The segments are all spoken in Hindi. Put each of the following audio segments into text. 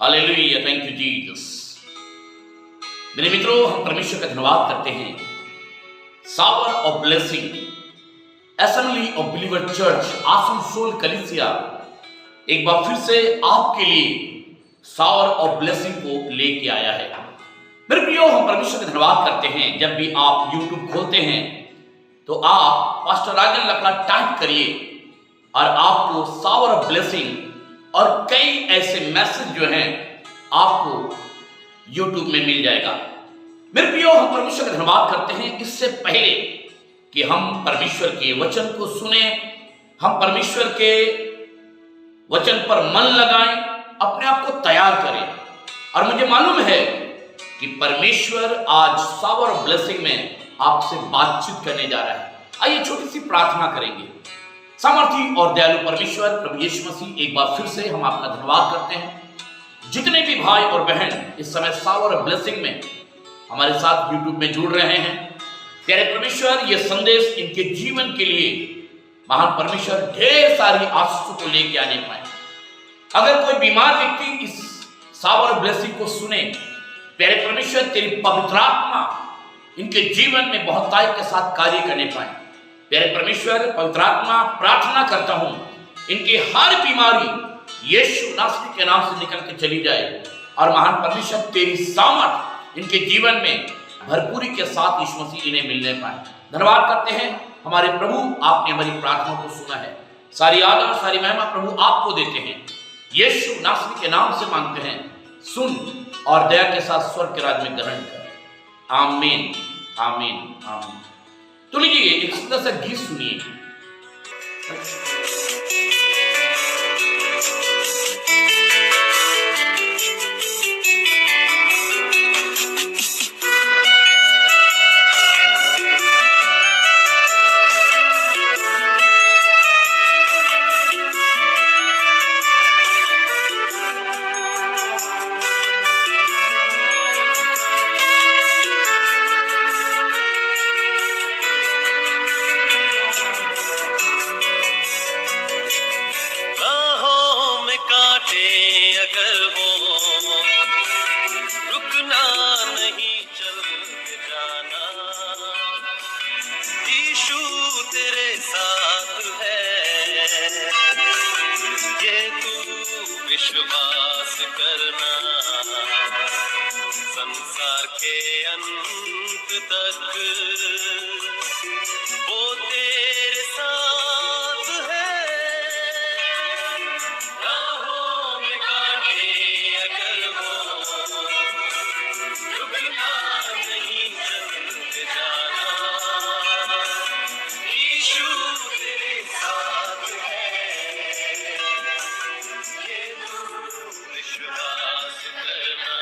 Hallelujah, thank you Jesus. मेरे मित्रों, हम परमेश्वर का धन्यवाद करते हैं। Shower of blessing assembly of believer church Asansol कलीसिया एक बार फिर से आपके लिए सावर ऑफ ब्लेसिंग को लेके आया है। मेरे प्रियो, हम परमेश्वर का धन्यवाद करते हैं। जब भी आप YouTube खोलते हैं तो आप पास्टर राजन लकड़ा टाइप करिए और आपको सावर ऑफ ब्लेसिंग और कई ऐसे मैसेज जो हैं आपको YouTube में मिल जाएगा। मेरे प्रियो, हम परमेश्वर का धन्यवाद करते हैं। इससे पहले कि हम परमेश्वर के वचन को सुने, हम परमेश्वर के वचन पर मन लगाएं, अपने आप को तैयार करें। और मुझे मालूम है कि परमेश्वर आज सावर ऑफ ब्लेसिंग में आपसे बातचीत करने जा रहा है। आइए छोटी सी प्रार्थना करेंगे। सामर्थी और दयालु परमेश्वर प्रभु यीशु मसीह, एक बार फिर से हम आपका धन्यवाद करते हैं। जितने भी भाई और बहन इस समय सावर ऑफ ब्लेसिंग में हमारे साथ YouTube में जुड़ रहे हैं, प्यारे परमेश्वर, ये संदेश इनके जीवन के लिए महान परमेश्वर ढेर सारी आशीषों को लेके आने पाए। अगर कोई बीमार व्यक्ति इस सावर ऑफ ब्लेसिंग को सुने, प्यारे परमेश्वर, तेरी पवित्र आत्मा इनके जीवन में बहुतायत के साथ कार्य करने पाए। प्यारे परमेश्वर, पवित्र आत्मा, प्रार्थना करता हूं इनकी हर बीमारी यीशु नासरी के नाम से निकल के चली जाए और महान परमेश्वर तेरी सामर्थ इनके जीवन में भरपूरी के साथ यीशु मसीह इन्हें मिलने पाए। धन्यवाद करते हैं हमारे प्रभु, आपने हमारी प्रार्थना को सुना है। सारी आदर सारी महिमा प्रभु आपको देते हैं। यीशु नासरी के नाम से मांगते हैं, सुन और दया के साथ स्वर्ग के राज्य में ग्रहण कर। आमीन, आमीन, आमीन। तो लीजिए एक सुंदर सा गीत सुनिए। विश्वास करना, संसार के अंत तक वो तेरे साथ है। राहों में कांटे अगर हो, रुकना नहीं, चल जाना, यीशु तेरे साथ है। विश्वास करना,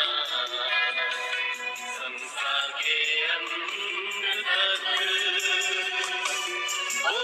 संसार के अंत तक वो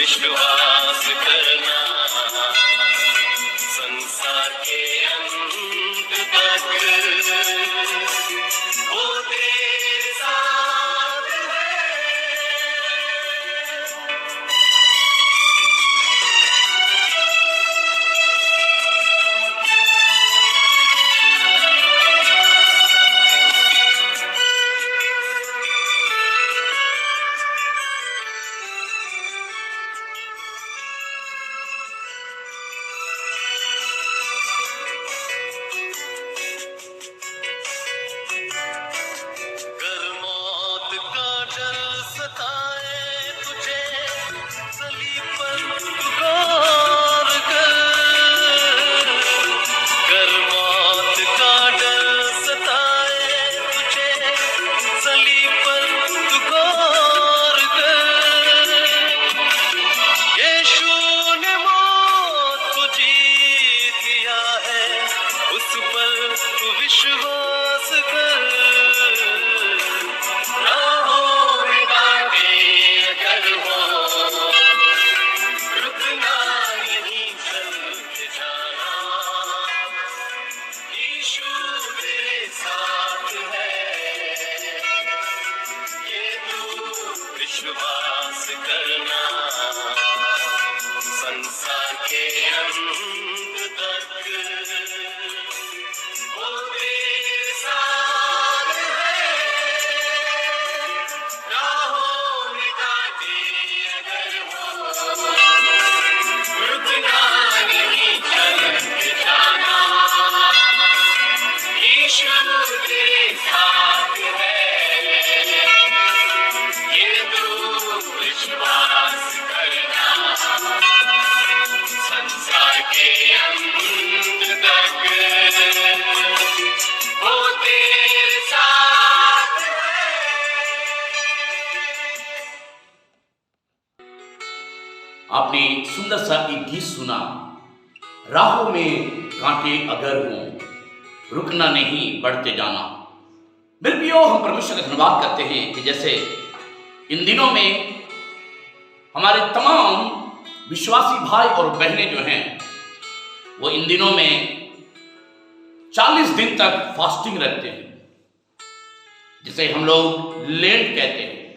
विश्वास करना संसार के अंत तक वो तेरे साथ है। कर मौत का डर सताए तुझे सलीब पर तू गौर कर मौत का डर सताए तुझे सलीब पर तू गौर कर। यीशु ने मौत को जीत लिया है उस पर तू विश्वास कर। राहों में कांटे अगर हो रुकना नहीं चलते जाना यीशु तेरे साथ है ये तू विश्वास करना संसार के अंत तक वो तेरे साथ है। राहों में कांटे अगर हो रुकना नहीं चलते जाना यीशु तेरे साथ है ये तू विश्वास करना संसार के अंत तक वो तेरे साथ है। आपने सुंदर सा एक गीत सुना, राहों में कांटे अगर हों रुकना नहीं बढ़ते जाना। मेरे प्रियो, हम परमेश्वर का धन्यवाद करते हैं कि जैसे इन दिनों में हमारे तमाम विश्वासी भाई और बहनें जो हैं वो इन दिनों में 40 दिन तक फास्टिंग रखते हैं, जिसे हम लोग लेंट कहते हैं।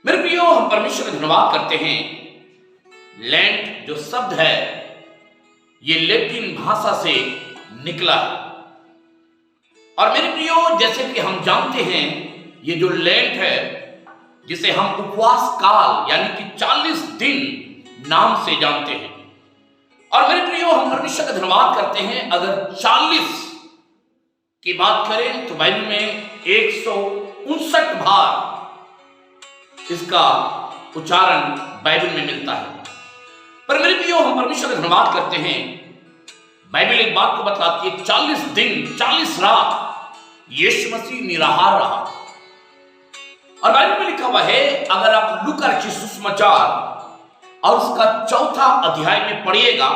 मेरे प्रियो, हम परमेश्वर का धन्यवाद करते हैं। लेंट जो शब्द है ये लैटिन भाषा से निकला है। और मेरे प्रियो, जैसे कि हम जानते हैं ये जो लेंट है जिसे हम उपवास काल यानी कि 40 दिन नाम से जानते हैं। और मेरे प्रियो, हम परमेश्वर का धन्यवाद करते हैं। अगर 40 की बात करें तो बाइबल में 159 बार इसका उच्चारण बाइबल में मिलता है। पर मेरे प्रियो, हम परमेश्वर का धन्यवाद करते हैं। बाइबल एक बात को बतलाती है, 40 दिन 40 रात यीशु मसीह निराहार रहा। और बाइबल में लिखा हुआ है, अगर आप लूका रचित सुसमाचार और उसका 4था अध्याय में पढ़िएगा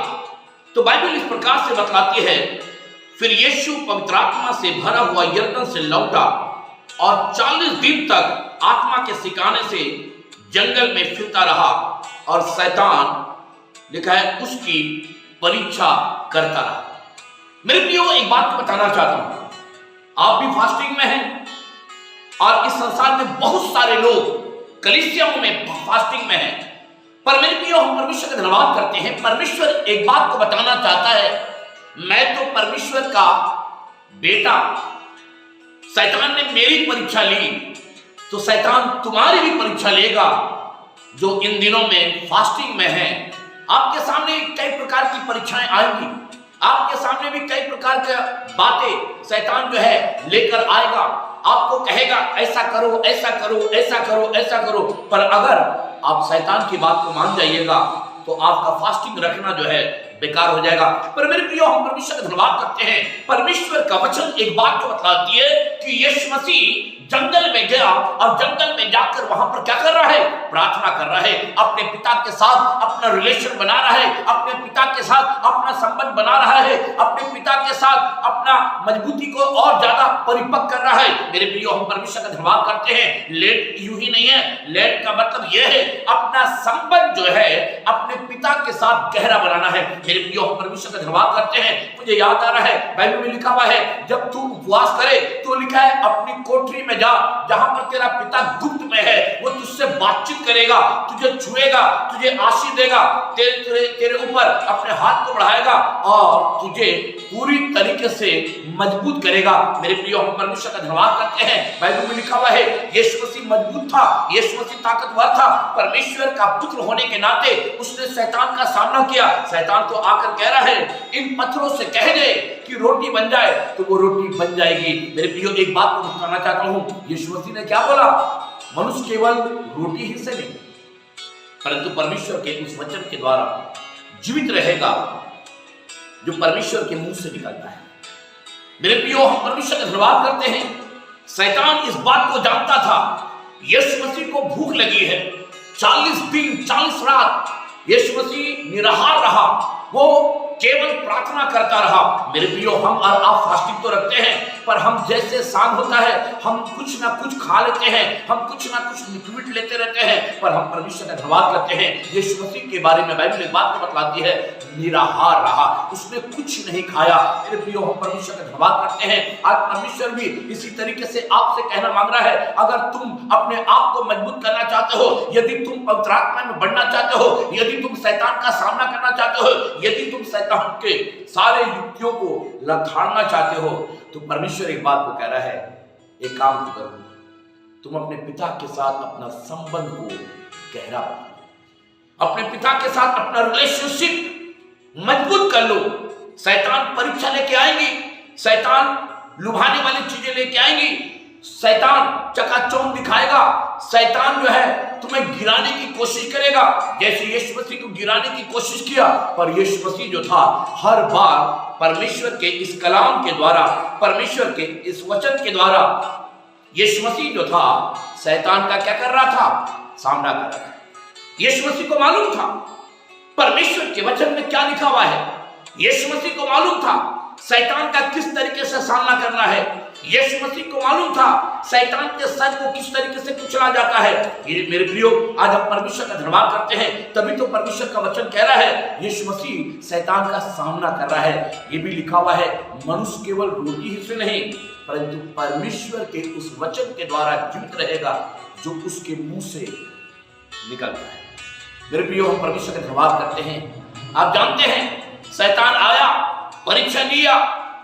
तो बाइबल इस प्रकार से बतलाती है, फिर यीशु पवित्र आत्मा से भरा हुआ यरदन से लौटा और 40 दिन तक आत्मा के सिखाने से जंगल में फिरता रहा और शैतान लिखा है उसकी परीक्षा करता रहा। मेरे प्रियो, एक बात बताना चाहता हूं, आप भी फास्टिंग में हैं और इस संसार में बहुत सारे लोग कलीसियाओं में फास्टिंग में हैं। पर मेरे प्रियो, हम परमेश्वर का धन्यवाद करते हैं। परमेश्वर एक बात को बताना चाहता है, मैं तो परमेश्वर का बेटा, शैतान ने मेरी परीक्षा ली तो शैतान तुम्हारी भी परीक्षा लेगा जो इन दिनों में फास्टिंग में है। आपके सामने कई प्रकार की परीक्षाएं आएंगी, आपके सामने भी कई प्रकार की बातें शैतान जो है लेकर आएगा। आपको कहेगा ऐसा करो, ऐसा करो, ऐसा करो, ऐसा करो। पर अगर आप शैतान की बात को मान जाइएगा तो आपका फास्टिंग रखना जो है बेकार हो जाएगा। पर मेरे प्रियो, हम परमेश्वर का धन्यवाद करते हैं। परमेश्वर का वचन एक बात को बतलाती है कि यीशु मसीह जंगल में गया और जंगल में जाकर वहां पर क्या कर रहा है? प्रार्थना कर रहा है। अपने पिता के साथ अपना रिलेशन बना रहा है, अपने पिता के साथ अपना संबंध बना रहा है, अपने पिता के साथ अपना मजबूती को और ज्यादा परिपक्व कर रहा है। मेरे प्रियो, हम परमेश्वर का धन्यवाद करते हैं। लेट यूं ही नहीं है, लेट का मतलब यह है अपना संबंध जो है अपने पिता के साथ गहरा बनाना है। मेरे प्रियो, हम परमेश्वर का धन्यवाद करते हैं। मुझे याद आ रहा है, बाइबल में लिखा हुआ है, जब तू उपवास करे तो लिखा है अपनी कोठरी में जा, जहां पर तेरा पिता गुप्त में है, वो तुझसे बातचीत करेगा, तुझे छुएगा, तुझे आशीष देगा, तेरे ऊपर अपने हाथ को बढ़ाएगा और तुझे पूरी तरीके से मजबूत करेगा। मेरे प्रियो, हम परमेश्वर का धन्यवाद करते हैं। बाइबल में लिखा हुआ है यीशु मसीह मजबूत था, यीशु मसीह ताकतवर था। परमेश्वर का पुत्र होने के नाते उसने शैतान का सामना किया। शैतान तो आकर कह रहा है इन पत्थरों से कह दे कि रोटी बन जाए, तो वो रोटी बन जाएगी। मेरे प्रियो, एक बात को बताना चाहता हूं, यीशु मसीह ने क्या बोला? मनुष्य केवल रोटी ही से नहीं, परंतु परमेश्वर के उस वचन के द्वारा जीवित रहेगा जो परमेश्वर के मुंह से निकलता है। मेरे प्रियो, हम परमेश्वर का धन्यवाद करते हैं। शैतान इस बात को जानता था यीशु मसीह को भूख लगी है। 40 दिन 40 रात यीशु मसीह निराहार रहा, वो केवल प्रार्थना करता रहा। मेरे प्रियो, हम और आप फास्टिंग तो रखते हैं, पर हम जैसे शाम होता है हम कुछ ना कुछ खा लेते हैं, हम कुछ ना कुछ लिक्विड लेते रहते हैं, पर हम परमेश्वर का धन्यवाद करते हैं। यीशु मसीह के बारे में बाइबल एक बात को बतलाती है, निराहार रहा, उसने कुछ नहीं खाया। मेरे प्रियो, हम परमेश्वर का धन्यवाद करते हैं। आज परमेश्वर भी इसी तरीके से आपसे कहना मांग रहा है, अगर तुम अपने आप को मजबूत करना चाहते हो, यदि तुम पवित्र आत्मा में बढ़ना चाहते हो, यदि तुम शैतान का सामना करना चाहते हो, यदि तुम शैतान के सारे युक्तियों को लथाड़ना चाहते हो, तो परमेश्वर एक बात को कह रहा है, एक काम करो, तुम अपने पिता के साथ अपना संबंध को गहरा बनाओ, अपने पिता के साथ अपना रिलेशनशिप मजबूत कर लो। शैतान परीक्षा लेके आएंगी, शैतान लुभाने वाली चीजें लेके आएंगी, शैतान चकाचौंध दिखाएगा, शैतान जो है तुम्हें गिराने की कोशिश करेगा, जैसे यीशु मसीह को गिराने की कोशिश किया। पर यीशु मसीह जो था हर बार परमेश्वर के इस कलाम के द्वारा, परमेश्वर के इस वचन के द्वारा यीशु मसीह जो था शैतान का क्या कर रहा था? सामना कर रहा था। यीशु मसीह को मालूम था परमेश्वर के वचन में क्या लिखा हुआ है, यीशु मसीह को मालूम था शैतान का किस तरीके से सामना करना है, यीशु मसीह को मालूम था शैतान के सर को किस तरीके से कुचला जाता है। ये मेरे प्रियो, आज हम परमेश्वर का धन्यवाद करते हैं, तभी तो परमेश्वर का वचन कह रहा है यीशु मसीह शैतान का सामना कर रहा है। ये भी लिखा हुआ है, मनुष्य केवल रोटी ही से नहीं, परंतु परमेश्वर के उस वचन के द्वारा जीवित रहेगा जो उसके मुंह से निकलता है। मेरे प्रियो, हम परमेश्वर का धन्यवाद करते हैं। आप जानते हैं शैतान आया, परीक्षा लिया,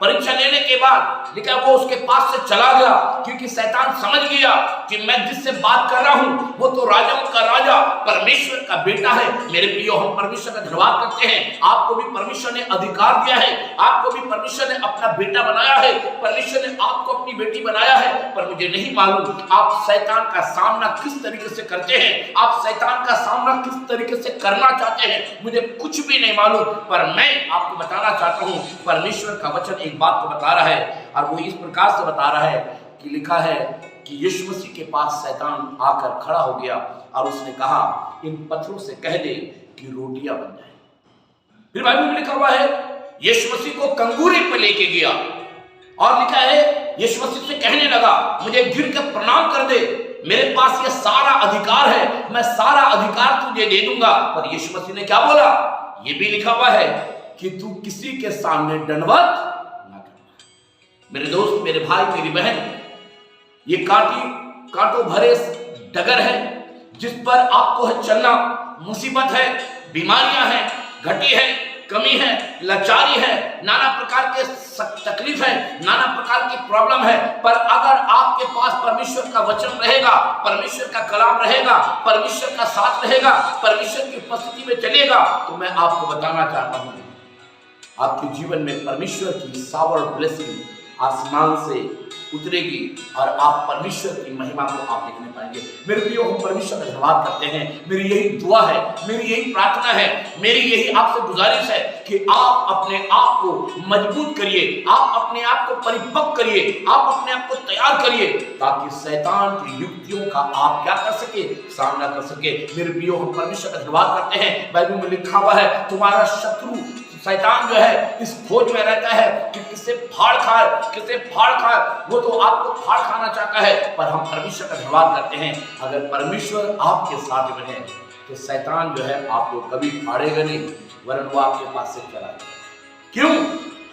परीक्षा लेने के बाद लिखा वो उसके पास से चला गया, क्योंकि शैतान समझ गया कि मैं जिससे बात कर रहा हूं वो तो राजाओं का राजा, परमेश्वर का बेटा है। मेरे प्रियो, हम परमेश्वर का धन्यवाद करते हैं। आपको भी परमेश्वर ने अधिकार दिया है, आपको भी परमेश्वर ने अपना बेटा बनाया है, परमेश्वर ने आपको अपनी बेटी बनाया है। पर मुझे नहीं मालूम आप शैतान का सामना किस तरीके से करते हैं, आप शैतान का सामना किस तरीके से करना चाहते हैं, मुझे कुछ भी नहीं मालूम। पर मैं आपको बताना चाहता हूं, परमेश्वर का वचन एक बात को बता रहा है, और वो इस प्रकार से बता रहा है कि लिखा है कि यीशु मसीह के पास शैतान आकर खड़ा हो गया और उसने कहा इन पत्थरों से कह दे कि रोटियां बन जाए। फिर बाइबल में लिखा हुआ है यीशु मसीह को कंगूरे पर लेके गया और लिखा है यीशु मसीह से कहने लगा मुझे गिर कर प्रणाम कर दे, मेरे पास ये सारा अधिकार है, मैं सारा अधिकार तुझे दे दूंगा। पर यीशु मसीह ने क्या बोला? ये भी लिखा हुआ है कि तू किसी के सामने दंडवत ना करना। मेरे दोस्त, मेरे भाई, मेरी बहन, ये कांटों भरे डगर है जिस पर आपको है चलना। मुसीबत है, बीमारियां हैं, घटी है, कमी है, लाचारी है, नाना प्रकार के तकलीफ है, नाना प्रकार की प्रॉब्लम है। पर अगर आपके पास परमेश्वर का वचन रहेगा, परमेश्वर का कलाम रहेगा, परमेश्वर का साथ रहेगा, परमेश्वर की उपस्थिति में चलेगा, तो मैं आपको बताना चाहता हूं आपके जीवन में परमेश्वर की सावर ब्लेसिंग आसमान से उतरेगी और आप परमेश्वर की महिमा को आप देखने पाएंगे। मेरे प्रियो, हम परमेश्वर का धन्यवाद करते हैं। मेरी यही दुआ है, मेरी यही प्रार्थना है, मेरी यही आपसे गुजारिश है कि आप अपने आप को मजबूत करिए, आप अपने आप को परिपक्व करिए, आप अपने आप को तैयार करिए, ताकि शैतान की युक्तियों का आप क्या कर सके, सामना कर सके। मेरे प्रियो, हम परमेश्वर का धन्यवाद करते हैं। बाइबल में लिखा हुआ है, तुम्हारा शत्रु शैतान जो है इस खोज में रहता है कि किसे फाड़ खाए, किसे फाड़ खाए। वो तो आपको फाड़ खाना चाहता है, पर हम परमेश्वर का धन्यवाद करते हैं, अगर परमेश्वर आपके साथ में है तो शैतान जो है आपको कभी फाड़ेगा नहीं, वरन वो आपके पास से चला जाएगा। क्यों?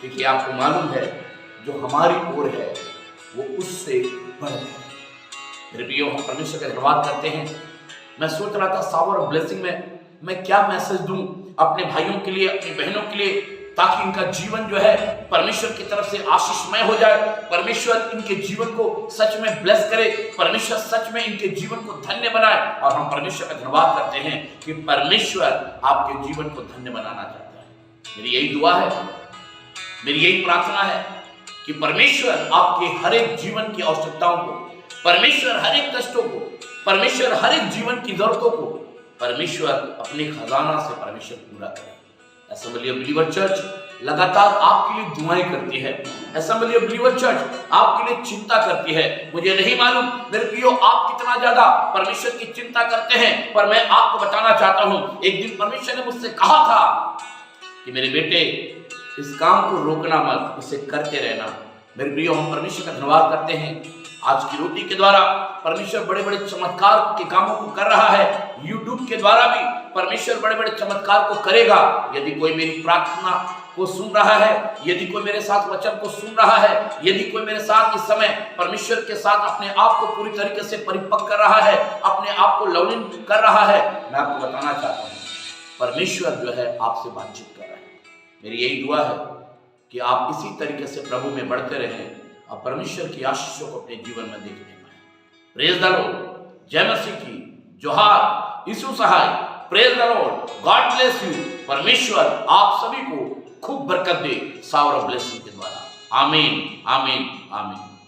क्योंकि आपको मालूम है जो हमारी ओर है वो उससे बढ़ है। मेरे प्रियो, हम परमेश्वर का धन्यवाद करते हैं। मैं सोच रहा था सावर ऑफ ब्लेसिंग में मैं क्या मैसेज दूं अपने भाइयों के लिए, अपनी बहनों के लिए, ताकि इनका जीवन जो है परमेश्वर की तरफ से आशीषमय हो जाए, परमेश्वर इनके जीवन को सच में ब्लेस करे, परमेश्वर सच में इनके जीवन को धन्य बनाए। और हम परमेश्वर का धन्यवाद करते हैं कि परमेश्वर आपके जीवन को धन्य बनाना चाहता है। मेरी यही दुआ है, मेरी यही प्रार्थना है कि परमेश्वर आपके हर एक जीवन की आवश्यकताओं को, परमेश्वर हर एक कष्टों को, परमेश्वर हर एक जीवन की जरूरतों को परमेश्वर अपने खजाना से परमेश्वर पूरा करे। असेंबली ऑफ बिलीवर चर्च लगातार आपके लिए दुआएं करती है। असेंबली ऑफ बिलीवर चर्च आपके लिए चिंता करती है। मुझे नहीं मालूम मेरे प्रियो आप कितना ज्यादा परमेश्वर की चिंता करते हैं, पर मैं आपको बताना चाहता हूं, एक दिन परमेश्वर ने मुझसे कहा था कि मेरे बेटे इस काम को रोकना मत, इसे करते रहना। मेरे प्रियो, हम परमेश्वर का धन्यवाद करते हैं। आज की रोटी के द्वारा परमेश्वर बड़े बड़े चमत्कार के कामों को कर रहा है। यूट्यूब के द्वारा भी परमेश्वर बड़े बड़े चमत्कार को करेगा। यदि कोई मेरी प्रार्थना को सुन रहा है, यदि कोई मेरे साथ वचन को सुन रहा है, यदि कोई मेरे साथ इस समय परमेश्वर के साथ अपने आप को पूरी तरीके से परिपक्व कर रहा है, अपने आप को लवलीन कर रहा है, मैं आपको बताना चाहता हूँ परमेश्वर जो है आपसे बातचीत कर रहा है। मेरी यही दुआ है कि आप इसी तरीके से प्रभु में बढ़ते रहें और परमेश्वर की आशीषों को अपने जीवन में देखने पाए। Praise the Lord. जय मसीह की जोहार, यीशु सहाय। Praise the Lord. God bless you. परमेश्वर आप सभी को खूब बरकत दे सावर ऑफ ब्लेसिंग के द्वारा। आमीन, आमीन, आमीन।